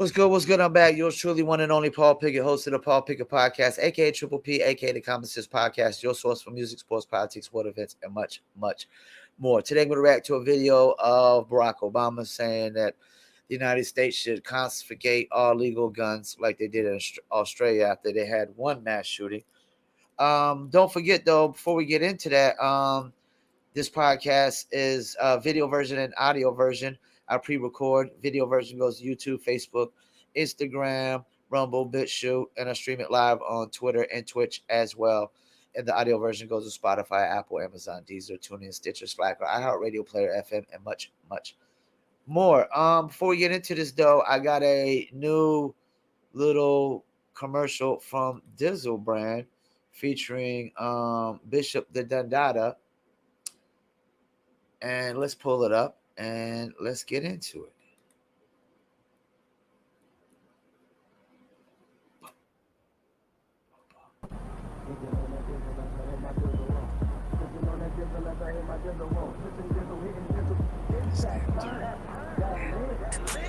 What's good? What's good? I'm back. Yours truly, one and only Paul Pickett, host of the Paul Pickett Podcast, aka Triple P, aka the Common Sense Podcast, your source for music, sports, politics, sport events, and much, much more. Today, I'm going to react to a video of Barack Obama saying that the United States should confiscate all legal guns like they did in Australia after they had one mass shooting. Don't forget, though, before we get into that, this podcast is a video version and audio version. I pre-record. Video version goes to YouTube, Facebook, Instagram, Rumble, BitChute, and I stream it live on Twitter and Twitch as well. And the audio version goes to Spotify, Apple, Amazon, Deezer, TuneIn, Stitcher, Slacker, iHeartRadio, Player FM, and much, much more. Before we get into this, though, I got a new little commercial from Dizzle brand featuring Bishop the Dundada. And let's pull it up and let's get into it.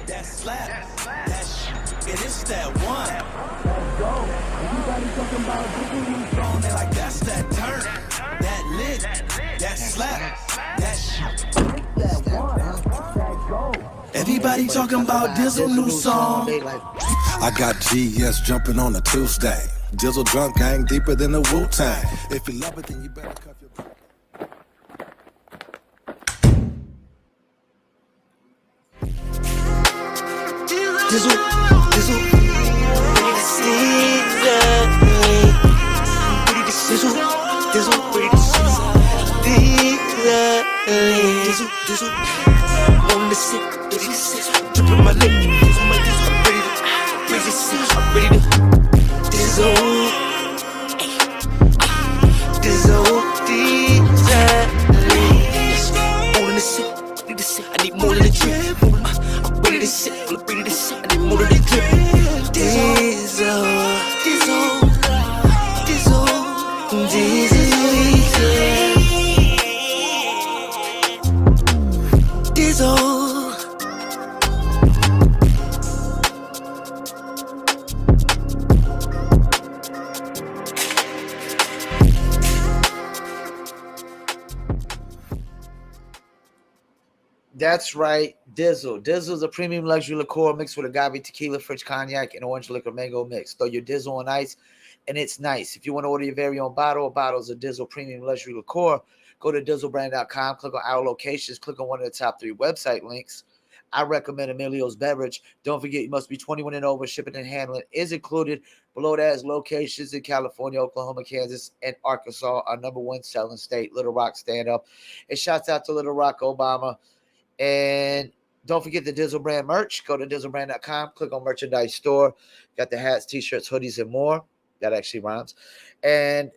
That slap, that shit, it is that one. Let's go. Everybody talking about Jiggly strong, they like that's that turn, that lit, that slap, that shit, it's that one. That go. Everybody talking about Dizzle new song. I got GS jumping on a Tuesday. Dizzle drunk gang deeper than the Wu-Tang. If you love it, then you better cuff your. Dizzle, Dizzle, ready to see that. Ready to sizzle, Dizzle, ready to sizzle. Dizzle, Dizzle, on the sit, ready to sizzle. Dripping my lip, Dizzle, my Dizzle, I'm ready to sizzle, I'm ready to Dizzle, Dizzle, on the sit, ready to sit. I need more than a drip. I'm ready to sit, I'm ready to sit. I need more than a drip. Dizzle, Dizzle, Dizzle, Dizzle, Dizzle. That's right, Dizzle. Dizzle is a premium luxury liqueur mixed with agave tequila, French cognac, and orange liquor mango mix. Throw your Dizzle on ice, and it's nice. If you want to order your very own bottle or bottles of Dizzle premium luxury liqueur, go to dizzlebrand.com, click on our locations, click on one of the top 3 website links. I recommend Emilio's Beverage. Don't forget, you must be 21 and over. Shipping and handling is included. Below that is locations in California, Oklahoma, Kansas, and Arkansas. Our #1 selling state, Little Rock Stand Up. And shouts out to Little Rock Obama. And don't forget the Dizzle brand merch. Go to dizzlebrand.com, click on merchandise store. Got the hats, t-shirts, hoodies, and more. That actually rhymes. And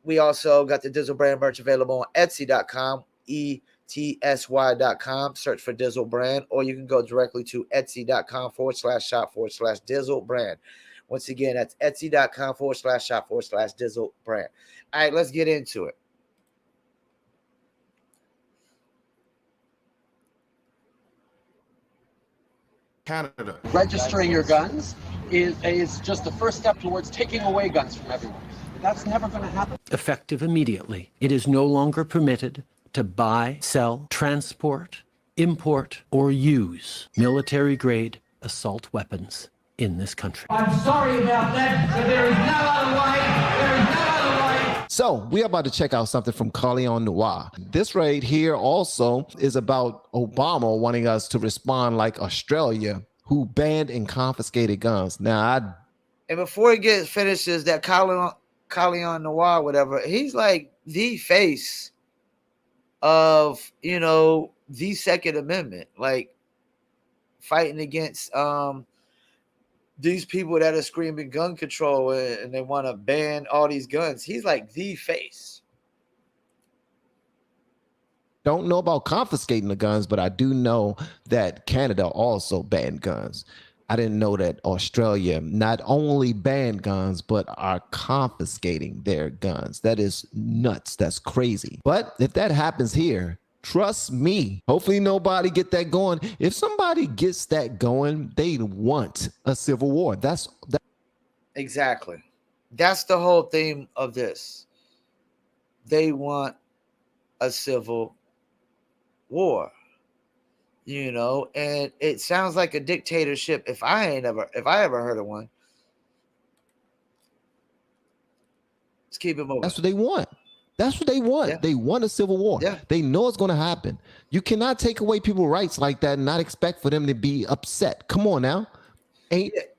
we also got the Dizzle brand merch available on Etsy.com, ETSY.com. Search for Dizzle brand, or you can go directly to Etsy.com/shop/Dizzle brand. Once again, that's Etsy.com/shop/Dizzle brand. All right, let's get into it. Canada. Registering your guns is just the first step towards taking away guns from everyone. That's never going to happen. Effective immediately. It is no longer permitted to buy, sell, transport, import, or use military-grade assault weapons in this country. I'm sorry about that, but there is no other way. There is no other way. So we're about to check out something from Carleon Noir. This right here also is about Obama wanting us to respond like Australia, who banned and confiscated guns. Now, and before he finishes that Carleon Noir, whatever, he's like the face of, the Second Amendment, like fighting against these people that are screaming gun control and they want to ban all these guns. He's like the face. don't know about confiscating the guns, but I do know that Canada also banned guns. I didn't know that Australia not only banned guns, but are confiscating their guns. That is nuts. That's crazy. But if that happens here, Trust me. Hopefully nobody get that going. If somebody gets that going, they want a civil war. That's Exactly. That's the whole theme of this. They want a civil war, and it sounds like a dictatorship if I ever heard of one. Let's keep it moving. That's what they want. That's what they want. Yeah. They want a civil war. Yeah. They know it's going to happen. You cannot take away people's rights like that and not expect for them to be upset. Come on now.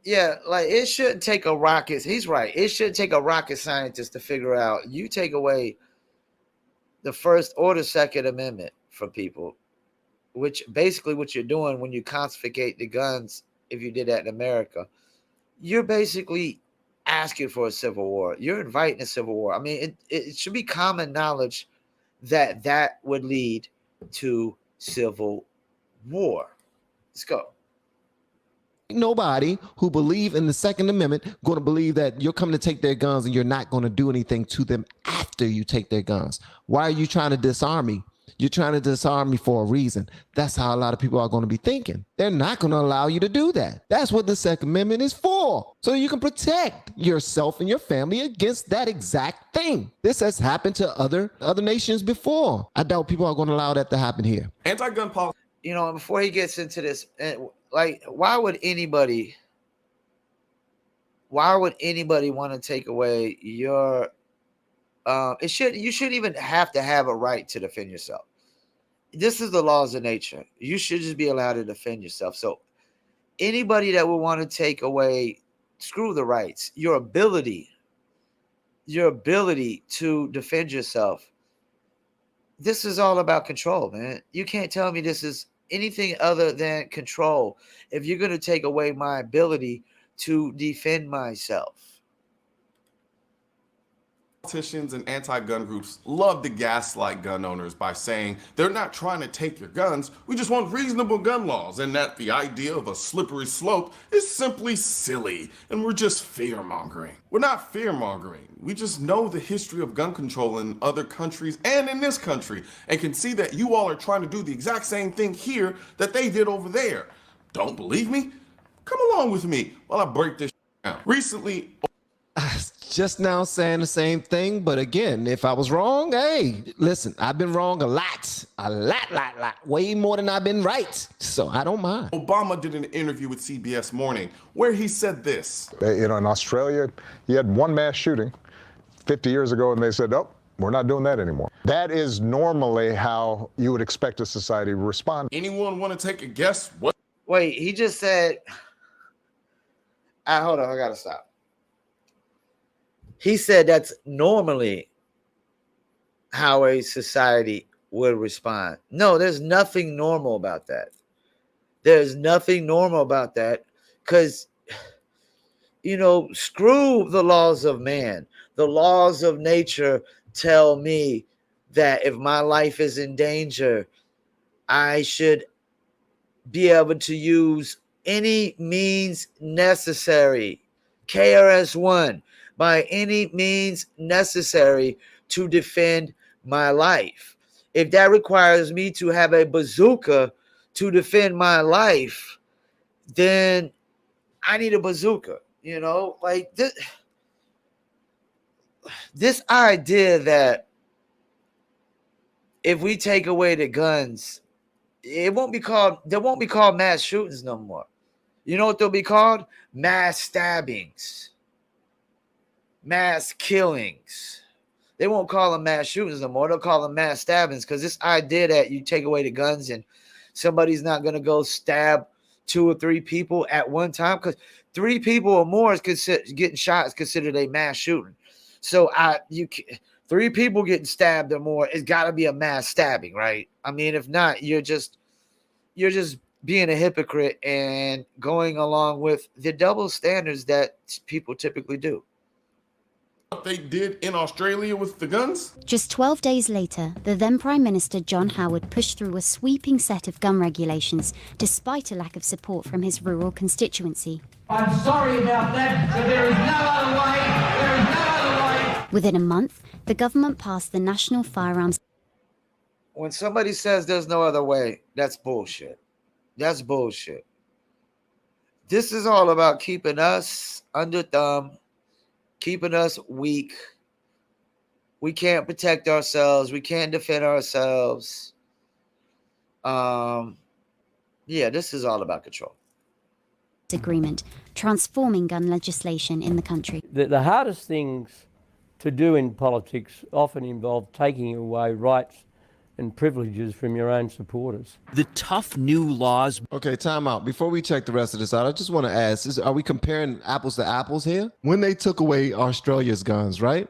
Yeah, like it shouldn't take a rocket. He's right. It shouldn't take a rocket scientist to figure out. You take away the First or the Second Amendment from people, which basically what you're doing when you confiscate the guns, if you did that in America, you're basically asking for a civil war. You're inviting a civil war. I mean, it should be common knowledge that would lead to civil war. Let's go. Nobody who believe in the Second Amendment going to believe that you're coming to take their guns and you're not going to do anything to them after you take their guns. Why are you trying to disarm me? You're trying to disarm me for a reason. That's how a lot of people are going to be thinking. They're not going to allow you to do that. That's what the Second Amendment is for. So you can protect yourself and your family against that exact thing. This has happened to other nations before. I doubt people are going to allow that to happen here. Anti-gun policy. Before he gets into this, why would anybody want to take away your you shouldn't even have to have a right to defend yourself. This is the laws of nature. You should just be allowed to defend yourself. So anybody that would want to take away, screw the rights, your ability to defend yourself. This is all about control, man. You can't tell me this is anything other than control if you're going to take away my ability to defend myself. Politicians and anti-gun groups love to gaslight gun owners by saying they're not trying to take your guns, we just want reasonable gun laws, and that the idea of a slippery slope is simply silly, and we're just fear-mongering. We're not fear-mongering. We just know the history of gun control in other countries and in this country, and can see that you all are trying to do the exact same thing here that they did over there. Don't believe me? Come along with me while I break this down. Recently, just now saying the same thing, but again, if I was wrong, hey, listen, I've been wrong a lot, way more than I've been right, so I don't mind. Obama did an interview with CBS Morning where he said this. In Australia, you had one mass shooting 50 years ago, and they said, oh, we're not doing that anymore. That is normally how you would expect a society to respond. Anyone want to take a guess? What? Wait, he just said, hold on, I got to stop. He said that's normally how a society would respond. No, there's nothing normal about that. There's nothing normal about that because, screw the laws of man. The laws of nature tell me that if my life is in danger, I should be able to use any means necessary. KRS-One. By any means necessary to defend my life. If that requires me to have a bazooka to defend my life, then I need a bazooka. Like this idea that if we take away the guns, there won't be called mass shootings no more. You know what they'll be called? Mass stabbings. Mass killings. They won't call them mass shootings no more. They'll call them mass stabbings because this idea that you take away the guns and somebody's not going to go stab 2 or 3 people at one time, because 3 people or more is getting shot is considered a mass shooting. So 3 people getting stabbed or more, it's got to be a mass stabbing, right? I mean, if not, you're just being a hypocrite and going along with the double standards that people typically do. They did in Australia with the guns? Just 12 days later, the then Prime Minister John Howard pushed through a sweeping set of gun regulations, despite a lack of support from his rural constituency. I'm sorry about that, but there is no other way. There is no other way. Within a month, the government passed the National Firearms. when somebody says there's no other way, that's bullshit. That's bullshit. This is all about keeping us under thumb, keeping us weak. We can't protect ourselves. We can't defend ourselves. Yeah, this is all about control. Agreement transforming gun legislation in the country. The hardest things to do in politics often involve taking away rights and privileges from your own supporters. The tough new laws. Okay, time out. Before we check the rest of this out, I just want to ask, are we comparing apples to apples here? When they took away Australia's guns, right?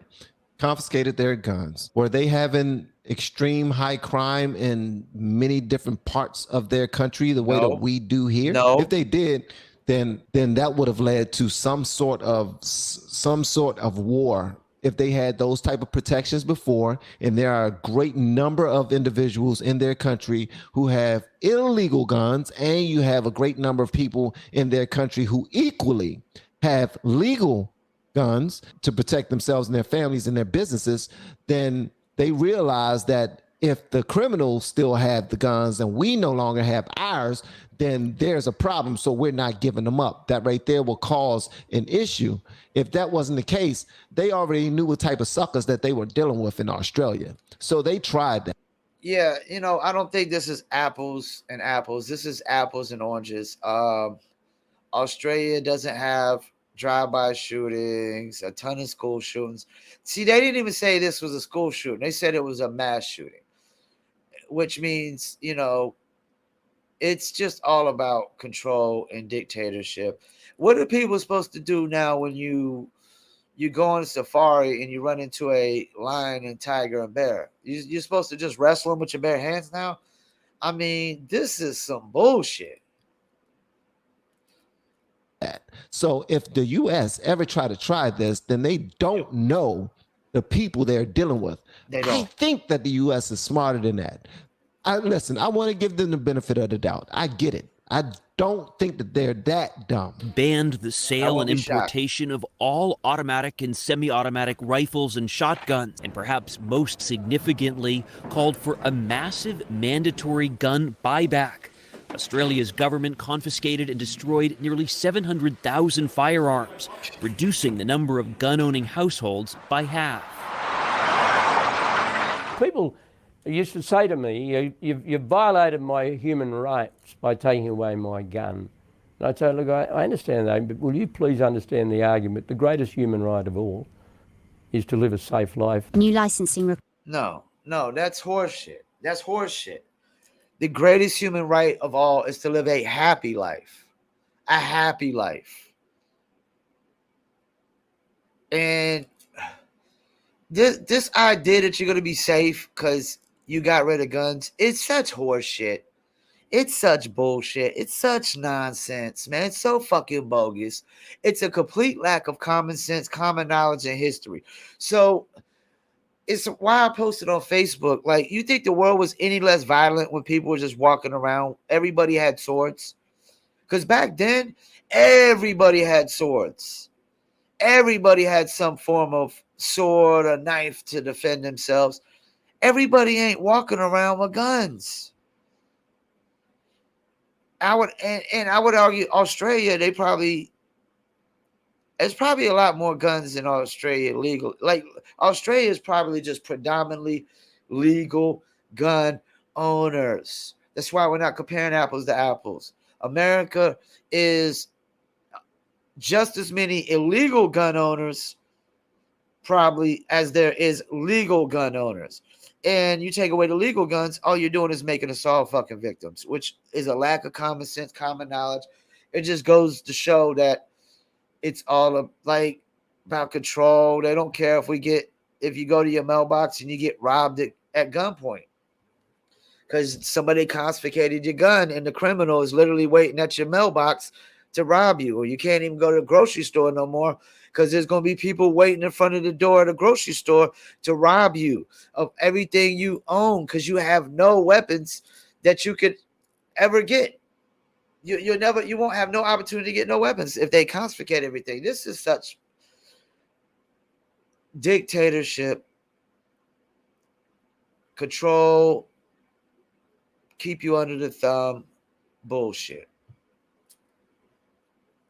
Confiscated their guns. Were they having extreme high crime in many different parts of their country the way that we do here? No. If they did, then that would have led to some sort of war if they had those type of protections before. And there are a great number of individuals in their country who have illegal guns, and you have a great number of people in their country who equally have legal guns to protect themselves and their families and their businesses. Then they realize that if the criminals still have the guns and we no longer have ours, then there's a problem. So we're not giving them up. That right there will cause an issue. If that wasn't the case, they already knew what type of suckers that they were dealing with in Australia. So they tried that. Yeah, I don't think this is apples and apples. This is apples and oranges. Australia doesn't have drive-by shootings, a ton of school shootings. See, they didn't even say this was a school shooting. They said it was a mass shooting, which means, it's just all about control and dictatorship. What are people supposed to do now when you go on a safari and you run into a lion and tiger and bear? You're supposed to just wrestle them with your bare hands now? I mean, this is some bullshit. So if the U.S. ever try this, then they don't know the people they're dealing with. I think that the U.S. is smarter than that. I want to give them the benefit of the doubt. I get it. I don't think that they're that dumb. Banned the sale and importation of all automatic and semi-automatic rifles and shotguns, and perhaps most significantly, called for a massive mandatory gun buyback. Australia's government confiscated and destroyed nearly 700,000 firearms, reducing the number of gun-owning households by half. People used to say to me, you've violated my human rights by taking away my gun. And I'd say, look, I understand that, but will you please understand the argument? The greatest human right of all is to live a safe life. New licensing. No, that's horseshit. That's horseshit. The greatest human right of all is to live a happy life. A happy life. And this idea that you're going to be safe because you got rid of guns, it's such horseshit. It's such bullshit. It's such nonsense, man. It's so fucking bogus. It's a complete lack of common sense, common knowledge, and history. So it's why I posted on Facebook. Like, you think the world was any less violent when people were just walking around? Everybody had swords. Because back then, everybody had swords. Everybody had some form of sword or knife to defend themselves. Everybody ain't walking around with guns. I would argue Australia, there's probably a lot more guns in Australia legal. Like, Australia is probably just predominantly legal gun owners. That's why we're not comparing apples to apples. America is just as many illegal gun owners probably as there is legal gun owners. And you take away the legal guns, all you're doing is making us all fucking victims, which is a lack of common sense, common knowledge. It just goes to show that it's all about control. They don't care if you go to your mailbox and you get robbed at gunpoint because somebody confiscated your gun and the criminal is literally waiting at your mailbox to rob you. Or you can't even go to the grocery store no more because there's going to be people waiting in front of the door of the grocery store to rob you of everything you own because you have no weapons that you could ever get. You won't have no opportunity to get no weapons if they confiscate everything. This is such dictatorship, control, keep you under the thumb bullshit.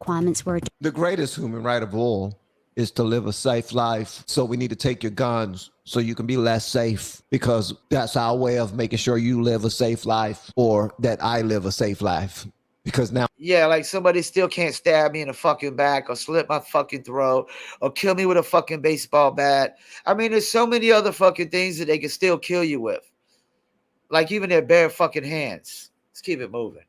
Requirements were the greatest human right of all is to live a safe life. So we need to take your guns so you can be less safe, because that's our way of making sure you live a safe life, or that I live a safe life. Because now, yeah, like somebody still can't stab me in the fucking back or slit my fucking throat or kill me with a fucking baseball bat. I mean, there's so many other fucking things that they can still kill you with. Like even their bare fucking hands. Let's keep it moving.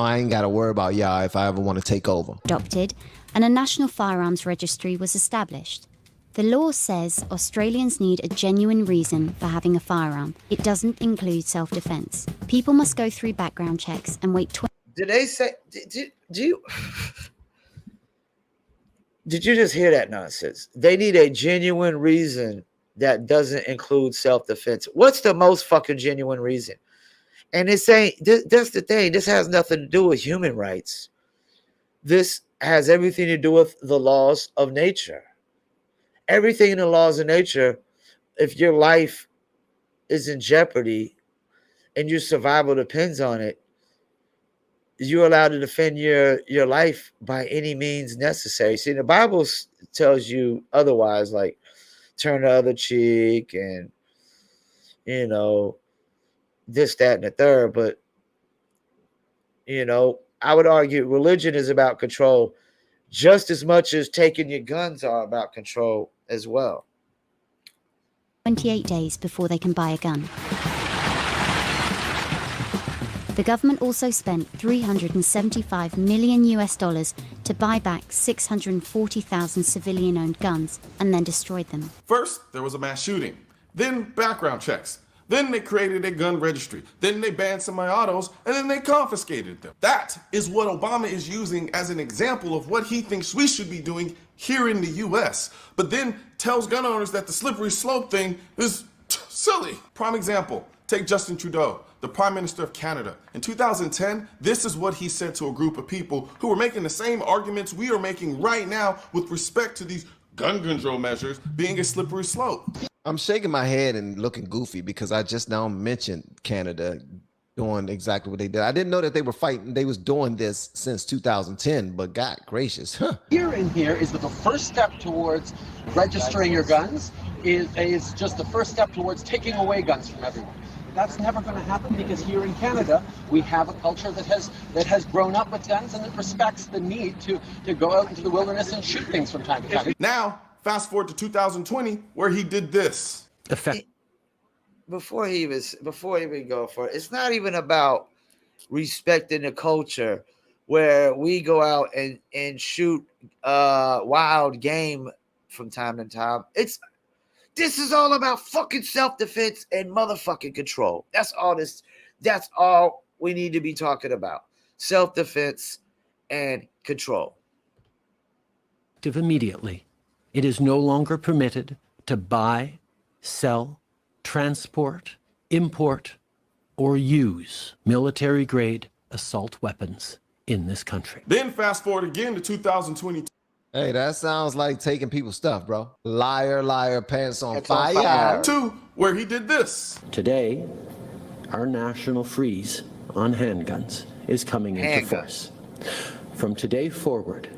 I ain't got to worry about y'all if I ever want to take over. Adopted, and a national firearms registry was established. The law says Australians need a genuine reason for having a firearm. It doesn't include self-defense. People must go through background checks and wait. Did they say? Did you? Did you just hear that nonsense? They need a genuine reason that doesn't include self-defense. What's the most fucking genuine reason? And it's saying that's the thing. This has nothing to do with human rights. This has everything to do with the laws of nature. Everything in the laws of nature, if your life is in jeopardy and your survival depends on it, you're allowed to defend your life by any means necessary. See, the Bible tells you otherwise, like turn the other cheek and, you know, this, that, and the third. But, you know, I would argue religion is about control just as much as taking your guns are about control as well. 28 days before they can buy a gun. The government also spent $375 million to buy back 640,000 civilian-owned guns and then destroyed them. First, there was a mass shooting, then background checks. Then they created a gun registry. Then they banned semi-autos, and then they confiscated them. That is what Obama is using as an example of what he thinks we should be doing here in the US, but then tells gun owners that the slippery slope thing is silly. Prime example, take Justin Trudeau, the Prime Minister of Canada. In 2010, this is what he said to a group of people who were making the same arguments we are making right now with respect to these gun control measures being a slippery slope. I'm shaking my head and looking goofy because I just now mentioned Canada doing exactly what they did. I didn't know that they were fighting. They was doing this since 2010, but God gracious. Huh. Here is that the first step towards registering your guns is just the first step towards taking away guns from everyone. That's never going to happen because here in Canada, we have a culture that has grown up with guns and that respects the need to go out into the wilderness and shoot things from time to time. Now, fast forward to 2020, where he did this. Before he even go for it, it's not even about respecting the culture where we go out and shoot wild game from time to time. This is all about fucking self-defense and motherfucking control. That's all we need to be talking about. Self-defense and control. Immediately, it is no longer permitted to buy, sell, transport, import, or use military-grade assault weapons in this country. Then fast forward again to 2022. Hey, that sounds like taking people's stuff, bro. Liar, liar, pants on fire. Where he did this. Today, our national freeze on handguns is coming into force. From today forward,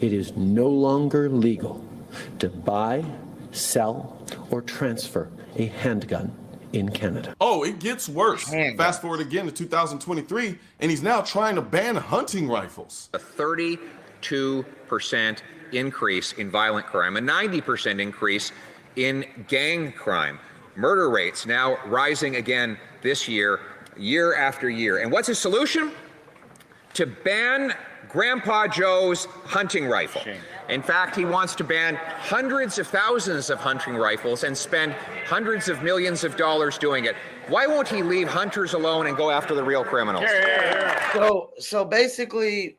it is no longer legal to buy, sell, or transfer a handgun in Canada. Oh, it gets worse. Fast forward again to 2023, and he's now trying to ban hunting rifles. A 32% increase in violent crime, a 90% increase in gang crime. Murder rates now rising again this year, year after year. And what's his solution? To ban Grandpa Joe's hunting rifle. In fact, he wants to ban hundreds of thousands of hunting rifles and spend hundreds of millions of dollars doing it. Why won't he leave hunters alone and go after the real criminals? So basically,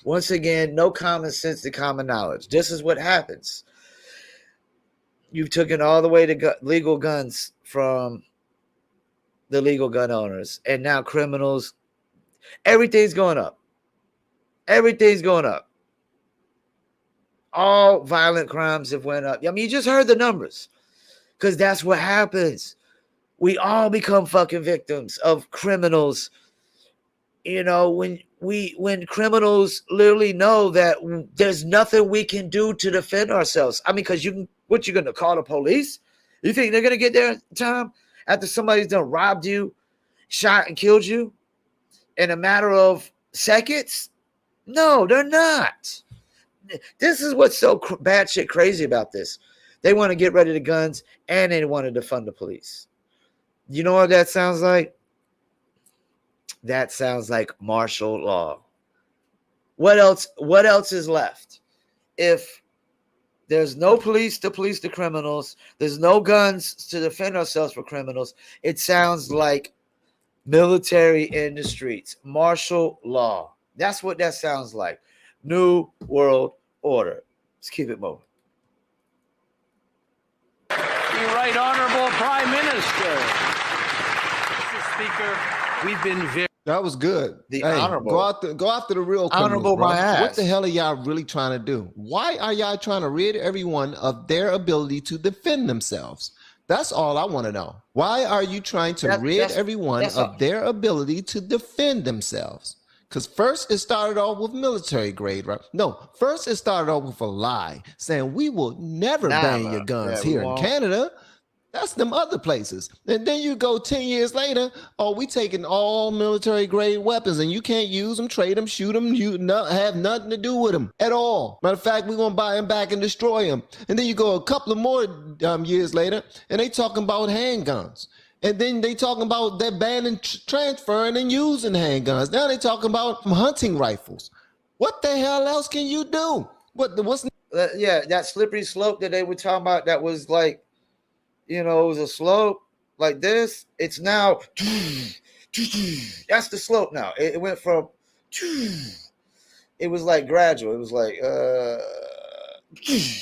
once again, no common sense to common knowledge. This is what happens. You've taken all the way to legal guns from the legal gun owners, and now criminals. Everything's going up. Everything's going up. All violent crimes have went up. I mean, you just heard the numbers, because that's what happens We all become fucking victims of criminals. You know, when criminals literally know that there's nothing we can do to defend ourselves. I mean, because what you gonna call the police? You think they're gonna get there in time after somebody's done robbed you, shot and killed you in a matter of seconds? No, they're not. This is what's so bad shit crazy about this. They want to get rid of the guns and they want to defund the police. You know what that sounds like? That sounds like martial law. What else is left? If there's no police to police the criminals, there's no guns to defend ourselves for criminals, it sounds like military in the streets, martial law. That's what that sounds like. New World Order. Let's keep it moving. The Right Honorable Prime Minister. Mr. Speaker, we've been very... That was good. Honorable. Go after the real honorable criminals, my ass. What the hell are y'all really trying to do? Why are y'all trying to rid everyone of their ability to defend themselves? That's all I want to know. Why are you trying to rid everyone of their ability to defend themselves? Because first it started off with military grade, right? No, first it started off with a lie saying we will never bang your guns here in Canada. That's them other places. And then you go 10 years later, oh, we taking all military grade weapons and you can't use them, trade them, shoot them, you have nothing to do with them at all. Matter of fact, we're going to buy them back and destroy them. And then you go a couple of more years later and they talking about handguns. And then they talking about they're banning transferring and using handguns. Now they talking about hunting rifles. What the hell else can you do? What's that slippery slope that they were talking about that was like, you know, it was a slope like this. It's now, that's the slope now. It went from, it was like gradual. It was like,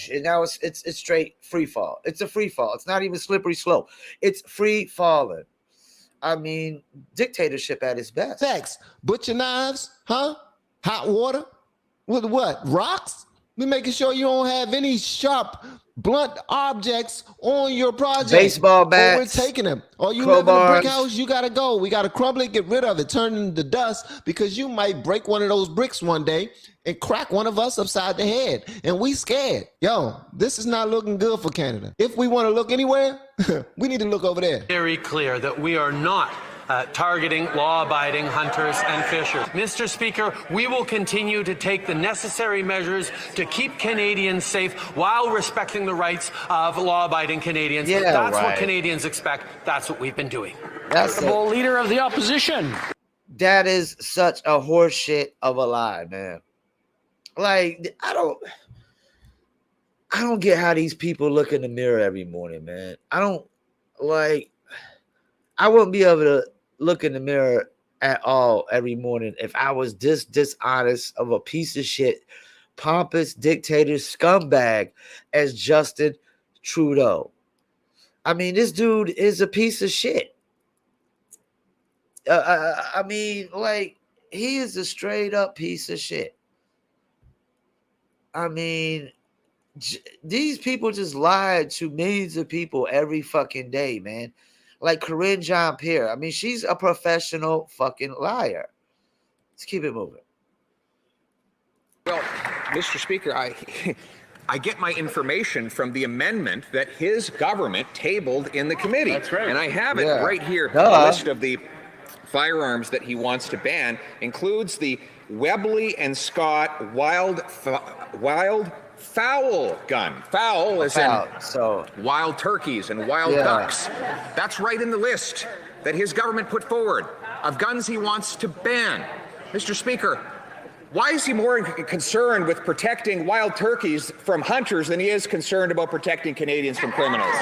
and now it's straight free fall. It's a free fall. It's not even slippery slope. It's free falling. I mean, dictatorship at its best. Sex, butcher knives, huh? Hot water with what? Rocks? We making sure you don't have any sharp, blunt objects on your project. Baseball bats. Or we're taking them. Or you crowbars. live in a brick house, you gotta go. We gotta crumble it, get rid of it, turn it into dust, because you might break one of those bricks one day and crack one of us upside the head. And we scared. Yo, this is not looking good for Canada. If we want to look anywhere, we need to look over there. very clear that we are not targeting law-abiding hunters and fishers. Mr. Speaker, we will continue to take the necessary measures to keep Canadians safe while respecting the rights of law-abiding Canadians. Yeah, that's right. what Canadians expect. That's what we've been doing. That's the leader of the opposition. That is such a horseshit of a lie, man. Like, I don't get how these people look in the mirror every morning, man. I wouldn't be able to look in the mirror at all every morning if I was this dishonest of a piece of shit, pompous dictator scumbag as Justin Trudeau. I mean, this dude is a piece of shit. I mean, like, he is a straight up piece of shit. I mean, these people just lied to millions of people every fucking day, man. Like Corinne Jean-Pierre. I mean, she's a professional fucking liar. Let's keep it moving. Well, Mr. Speaker, I get my information from the amendment that his government tabled in the committee. That's right. And I have it right here. Duh. The list of the firearms that he wants to ban includes the Webley and Scott wild fowl gun. Fowl is in wild turkeys and wild ducks. That's right in the list that his government put forward of guns he wants to ban. Mr. Speaker, why is he more concerned with protecting wild turkeys from hunters than he is concerned about protecting Canadians from criminals?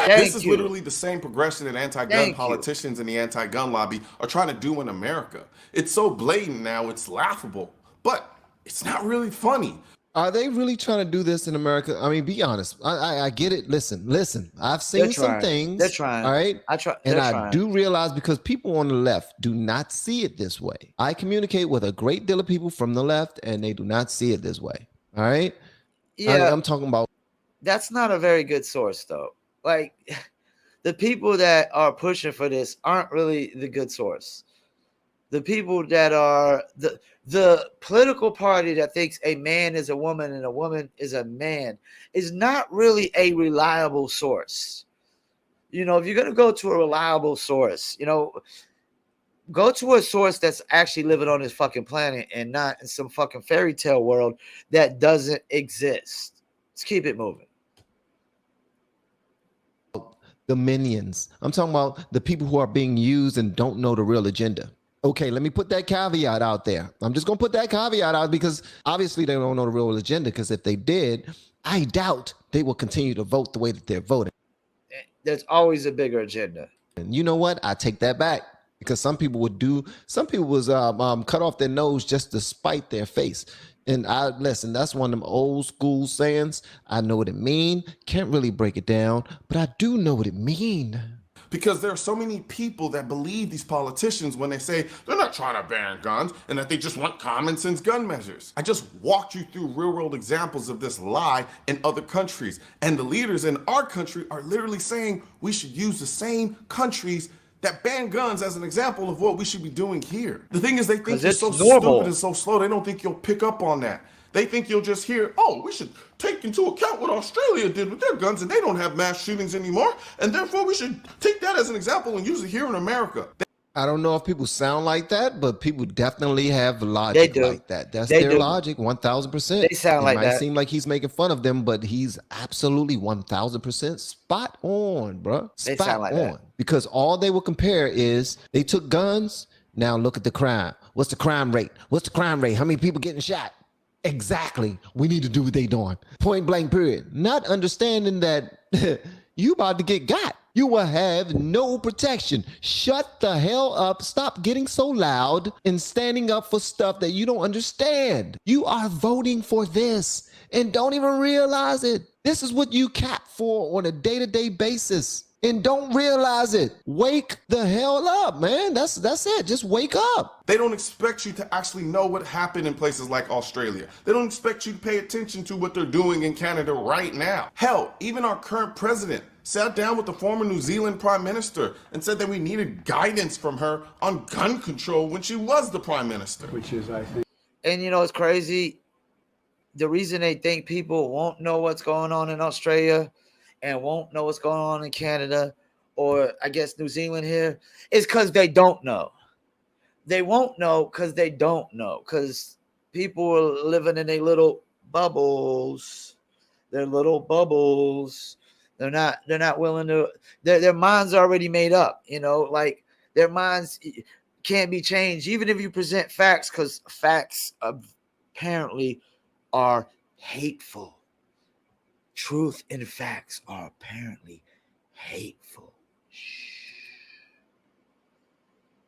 This is literally the same progression that anti-gun politicians and the anti-gun lobby are trying to do in America. It's so blatant now, it's laughable, but it's not really funny. Are they really trying to do this in America? I mean, be honest. I get it. Listen. I've seen some things. They're trying. All right. I do realize, because people on the left do not see it this way. I communicate with a great deal of people from the left, and they do not see it this way. All right. Yeah. I'm talking about. That's not a very good source, though. Like, the people that are pushing for this aren't really the good source. The people that are the political party that thinks a man is a woman and a woman is a man is not really a reliable source. You know, if you're going to go to a reliable source, you know, go to a source that's actually living on this fucking planet and not in some fucking fairy tale world that doesn't exist. Let's keep it moving. The minions. I'm talking about the people who are being used and don't know the real agenda. Okay, let me put that caveat out there. I'm just going to put that caveat out because obviously they don't know the real agenda, because if they did, I doubt they will continue to vote the way that they're voting. There's always a bigger agenda. And you know what? I take that back, because some people was cut off their nose just to spite their face. And listen, that's one of them old school sayings. I know what it mean. Can't really break it down, but I do know what it mean. Because there are so many people that believe these politicians when they say they're not trying to ban guns and that they just want common sense gun measures. I just walked you through real world examples of this lie in other countries. And the leaders in our country are literally saying we should use the same countries that ban guns as an example of what we should be doing here. The thing is, they think you're so stupid and so slow, they don't think you'll pick up on that. They think you'll just hear, oh, we should take into account what Australia did with their guns and they don't have mass shootings anymore. And therefore we should take that as an example and use it here in America. I don't know if people sound like that, but people definitely have logic like that. That's their logic, 1,000%. They sound like that. It might seem like he's making fun of them, but he's absolutely 1,000% spot on, bro. They sound like that. Because all they will compare is they took guns. Now look at the crime. What's the crime rate? What's the crime rate? How many people getting shot? Exactly. We need to do what they doing. Point blank period. Not understanding that you about to get got. You will have no protection. Shut the hell up. Stop getting so loud and standing up for stuff that you don't understand. You are voting for this and don't even realize it. This is what you cap for on a day-to-day basis and don't realize it. Wake the hell up, man. That's it. Just wake up. They don't expect you to actually know what happened in places like Australia. They don't expect you to pay attention to what they're doing in Canada right now. Hell, even our current president sat down with the former New Zealand Prime Minister and said that we needed guidance from her on gun control when she was the Prime Minister. Which is, I think. And you know, it's crazy. The reason they think people won't know what's going on in Australia and won't know what's going on in Canada, or I guess New Zealand here, is because they don't know. They won't know because they don't know, because people are living in their little bubbles. They're little bubbles. They're not willing to, their minds are already made up, you know, like their minds can't be changed, even if you present facts, because facts apparently are hateful. Truth and facts are apparently hateful.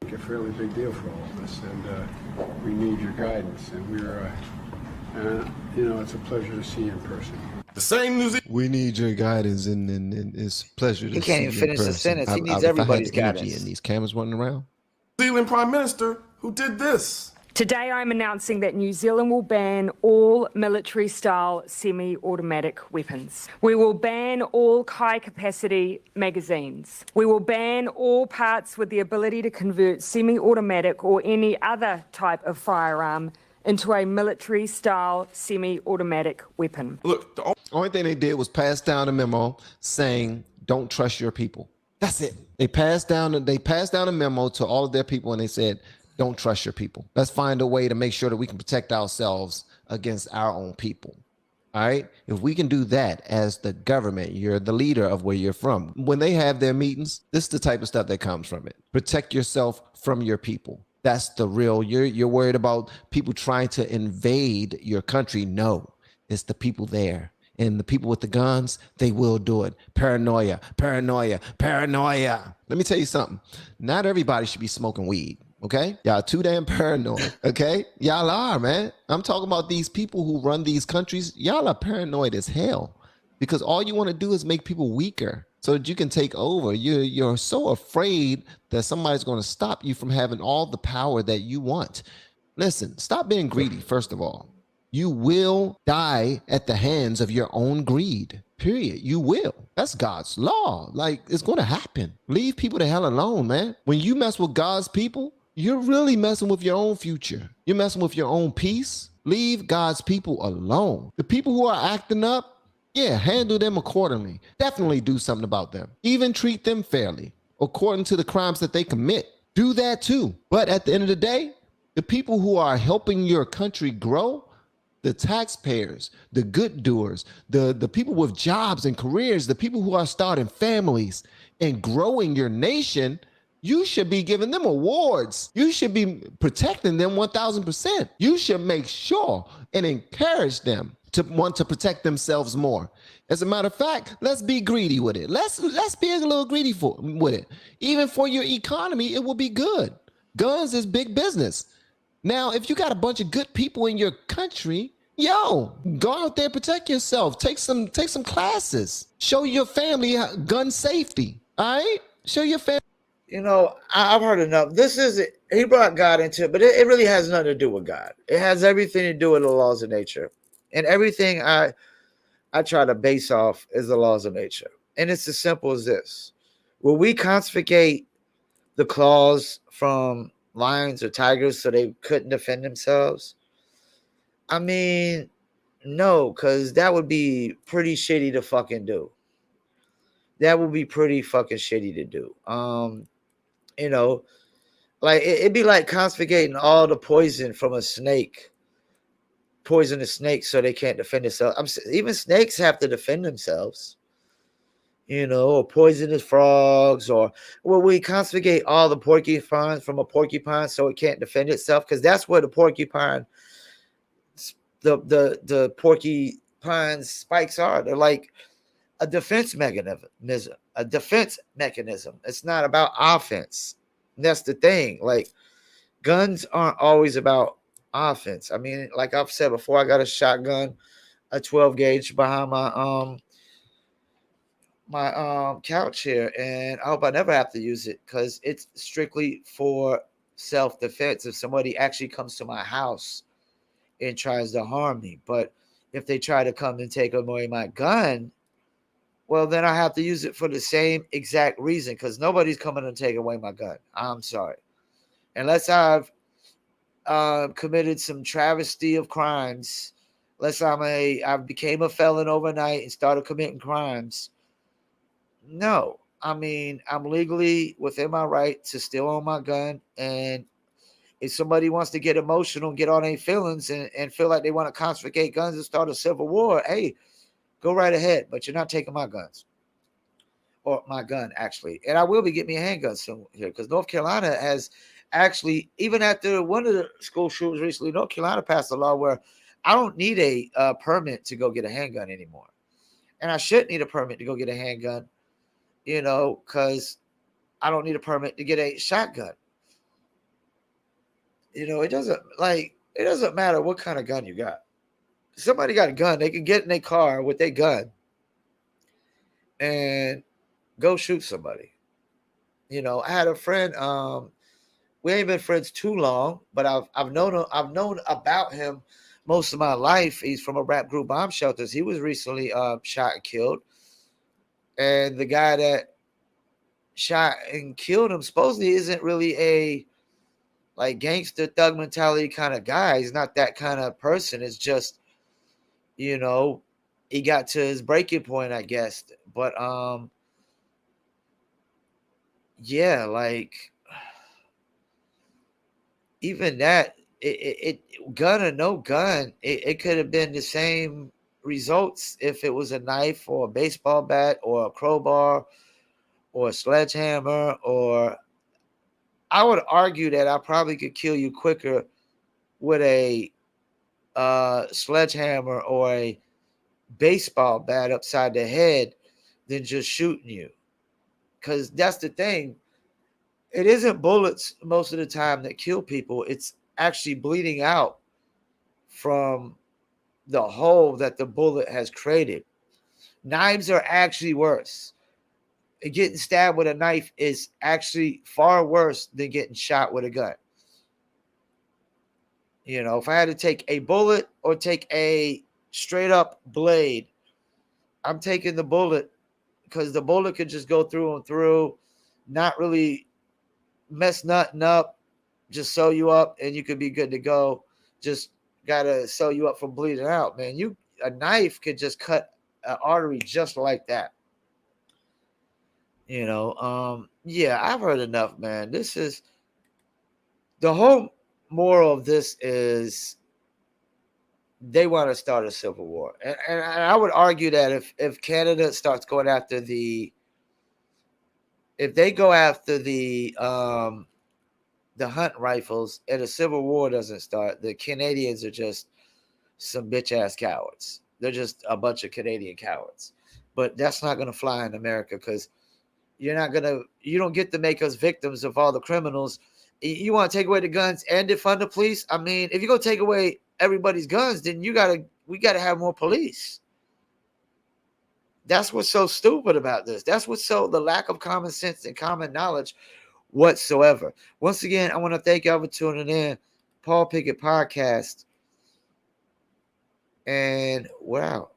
A fairly big deal for all of us, and we need your guidance. And we're, you know, it's a pleasure to see you in person. The same news. We need your guidance, and it's a pleasure to see you. He can't even finish the sentence. He needs everybody's guidance. And these cameras running around. New Zealand Prime Minister who did this. Today I'm announcing that New Zealand will ban all military-style semi-automatic weapons. We will ban all high-capacity magazines. We will ban all parts with the ability to convert semi-automatic or any other type of firearm into a military-style semi-automatic weapon. Look, the only thing they did was pass down a memo saying, don't trust your people. That's it. They passed down a memo to all of their people, and they said, don't trust your people. Let's find a way to make sure that we can protect ourselves against our own people. All right. If we can do that as the government, you're the leader of where you're from. When they have their meetings, this is the type of stuff that comes from it. Protect yourself from your people. That's the real. You're worried about people trying to invade your country. No, it's the people there. And the people with the guns, they will do it. Paranoia, paranoia, paranoia. Let me tell you something. Not everybody should be smoking weed. Okay, y'all too damn paranoid. Okay, y'all are, man. I'm talking about these people who run these countries. Y'all are paranoid as hell, because all you want to do is make people weaker so that you can take over. You're so afraid that somebody's going to stop you from having all the power that you want. Listen, stop being greedy. First of all, you will die at the hands of your own greed. Period. You will. That's God's law. Like, it's going to happen. Leave people the hell alone, man. When you mess with God's people, you're really messing with your own future. You're messing with your own peace. Leave God's people alone. The people who are acting up, yeah, handle them accordingly. Definitely do something about them. Even treat them fairly, according to the crimes that they commit. Do that too. But at the end of the day, the people who are helping your country grow, the taxpayers, the good doers, the people with jobs and careers, the people who are starting families and growing your nation, you should be giving them awards. You should be protecting them 1000%. You should make sure and encourage them to want to protect themselves more. As a matter of fact, let's be greedy with it. Let's be a little greedy with it. Even for your economy, it will be good. Guns is big business. Now, if you got a bunch of good people in your country, yo, go out there, protect yourself. Take some classes. Show your family gun safety. All right? Show your family. You know, I've heard enough. He brought God into it, but it really has nothing to do with God. It has everything to do with the laws of nature. And everything I try to base off is the laws of nature. And it's as simple as this. Will we confiscate the claws from lions or tigers so they couldn't defend themselves? I mean, no, because that would be pretty shitty to fucking do. That would be pretty fucking shitty to do. You know, like it'd be like confiscating all the poison from a snake, poisonous snake, so they can't defend themselves. Even snakes have to defend themselves. You know, or poisonous frogs, or well, we confiscate all the porcupines from a porcupine so it can't defend itself, because that's where the porcupine, the porcupine spikes are. They're like a defense mechanism. A defense mechanism. It's not about offense. And that's the thing. Like, guns aren't always about offense. I mean, like I've said before, I got a shotgun, a 12 gauge behind my couch here, and I hope I never have to use it, because it's strictly for self-defense if somebody actually comes to my house and tries to harm me. But if they try to come and take away my gun, well, then I have to use it for the same exact reason, because nobody's coming to take away my gun. I'm sorry. Unless I've committed some travesty of crimes, unless I became a felon overnight and started committing crimes. No, I mean, I'm legally within my right to still own my gun. And if somebody wants to get emotional and get on their feelings and feel like they want to confiscate guns and start a civil war, hey, go right ahead. But you're not taking my guns. Or my gun, actually. And I will be getting me a handgun soon here, because North Carolina has actually, even after one of the school shootings recently, North Carolina passed a law where I don't need a permit to go get a handgun anymore. And I shouldn't need a permit to go get a handgun, you know, because I don't need a permit to get a shotgun. You know, it doesn't matter what kind of gun you got. If somebody got a gun, they can get in their car with their gun and go shoot somebody. You know, I had a friend, we ain't been friends too long, but I've known about him most of my life. He's from a rap group, Bomb Shelters. He was recently shot and killed. And the guy that shot and killed him supposedly isn't really a like gangster thug mentality kind of guy. He's not that kind of person. It's just, you know, he got to his breaking point, I guess. But yeah, like even that, it gun or no gun, it could have been the same results if it was a knife or a baseball bat or a crowbar or a sledgehammer. Or I would argue that I probably could kill you quicker with a sledgehammer or a baseball bat upside the head than just shooting you. Because that's the thing. It isn't bullets most of the time that kill people. It's actually bleeding out from the hole that the bullet has created. Knives are actually worse. Getting stabbed with a knife is actually far worse than getting shot with a gun. You know, if I had to take a bullet or take a straight up blade, I'm taking the bullet because the bullet could just go through and through, not really mess nothing up, just sew you up, and you could be good to go. Just gotta sew you up from bleeding out, man. A knife could just cut an artery just like that. Yeah, I've heard enough, man. This is the whole moral of this is they want to start a civil war. And I would argue that if Canada starts going after if they go after the hunt rifles and a civil war doesn't start, the Canadians are just some bitch ass cowards. They're just a bunch of Canadian cowards. But that's not going to fly in America because you don't get to make us victims of all the criminals. You want to take away the guns and defund the police? I mean, if you're going to take away everybody's guns, then we got to have more police. That's what's so stupid about this. That's what's the lack of common sense and common knowledge whatsoever. Once again, I want to thank y'all for tuning in. Paul Pickett Podcast. And we're out.